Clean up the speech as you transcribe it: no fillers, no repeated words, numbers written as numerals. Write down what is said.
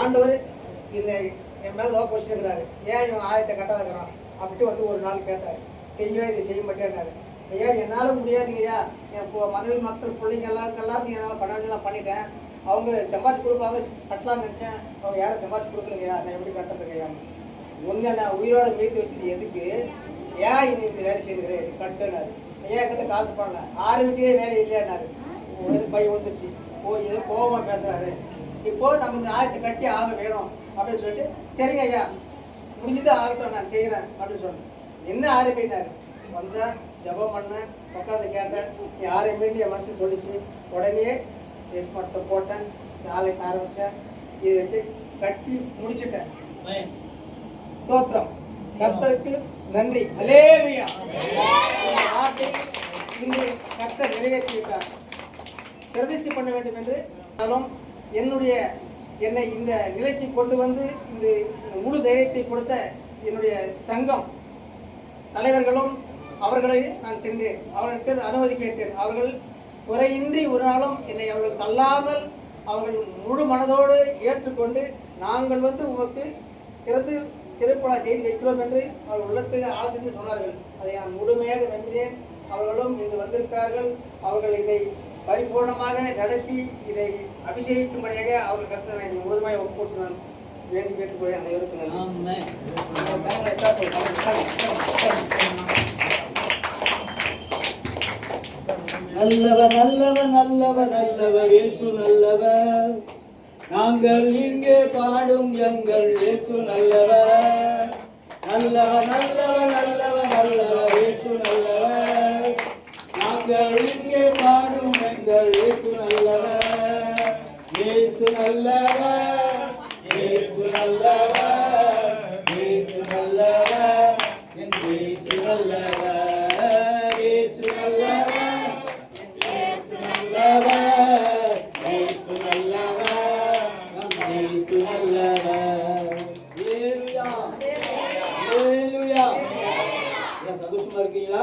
ஆண்டவர் இந்த என் மேலே நோக்கம் வச்சுருக்கிறாரு, ஏன் இவன் ஆயத்தை கட்டாதுக்கிறான் அப்படின்ட்டு வந்து ஒரு நாள் கேட்டார். செய்வேன், இதை செய்ய மாட்டேன்னாரு. ஐயா என்னால் முடியாதுங்கய்யா, என் மனைவி மக்கள் பிள்ளைங்க எல்லாருக்கும் என்னால் பண்ண வேண்டியெல்லாம் பண்ணிட்டேன். அவங்க சம்பாதிச்சு கொடுப்பாங்க கட்டலாம்னு நினச்சேன், அவங்க யாரும் சம்பாதிச்சு கொடுக்கலையா, நான் எப்படி கட்டுறதுக்கையா? ஒன்று நான் உயிரோட மீட்டு வச்சுட்டு எதுக்கு ஏன் இன்னும் இந்த வேலை செய்துக்கிறேன், இது கட்டுனாரு. ஐயா கிட்ட காசு பண்ணல, ஆரம்பிக்கவே வேலை இல்லையானாரு. பை வந்துருச்சு. ஏதோ கோபமாக பேசுகிறாரு. இப்போது நம்ம இந்த ஆயத்தை கட்டி ஆக வேணும் அப்படின்னு சொல்லிட்டு, சரிங்க ஐயா முடிஞ்சது ஆகட்டும், நான் செய்கிறேன் அப்படின்னு சொன்னேன். என்ன ஆரம்பினார்? வந்தேன், ஜபம் பண்ணேன், உட்காந்து கேட்டேன். நீ ஆரம்பின்னு என் மனசு சொல்லிச்சு. உடனே எஸ் மட்டத்தை போட்டேன், ஆலயத்தை ஆரம்பித்தேன். இது கட்டி முடிச்சுட்டேன். ஸ்தோத்திரம், கர்த்தருக்கு நன்றி. அல்லேலூயா. வார்த்தை இன்று கர்த்தர் நிறைவேற்றி விட்டார். பிரதிஷ்டை பண்ண வேண்டும் என்று என்னை இந்த நிலைக்கு கொண்டு வந்து இந்த முழு தைரியத்தை கொடுத்த என்னுடைய சங்கம் தலைவர்களும் அவர்களை நான் சென்றேன், அவர்களுக்கு அனுமதி கேட்டேன். அவர்கள் குறையின்றி ஒரு நாளும் என்னை அவர்கள் தள்ளாமல் அவர்கள் முழு மனதோடு ஏற்றுக்கொண்டு நாங்கள் வந்து உமக்கு திருப்பலா செய்து வைக்கிறோம் என்று அவர்கள் உள்ளத்தில் ஆழ்ந்து சொன்னார்கள். அதை நான் முழுமையாக நம்பினேன். அவர்களும் இன்று வந்திருக்கிறார்கள். அவர்கள் இதை பரிபூர்ணமாக நடத்தி இதை அபிஷேகிக்கும்படியாக அவர்கள் கருத்தை நான் இதை முழுமையாக ஒப்புக்கொண்டு நான் வேண்டி கேட்டுக்கொள்ள அனைவருக்கும் நல்லவர் நல்லவர் நல்லவர் நல்லவர் இயேசு நல்லவர். நாங்கள் இங்கே பாடும் எங்கள் இயேசு நல்லவர். நல்லவர் நல்லவர் நல்லவர் நல்லவர் இயேசு நல்லவர். நாங்கள் இங்கே பாடும் எங்கள் இயேசு நல்லவர். இயேசு நல்லவர், இயேசு நல்லவர், இயேசு நல்லவர், என் இயேசு நல்லவர். இயேசு நல்லவர், இயேசு நல்லவர், இயேசு நல்லவர், நம் இயேசு நல்லவர். ஹல்லேலூயா, ஹல்லேலூயா. சந்தோஷமா இருக்கீங்களா?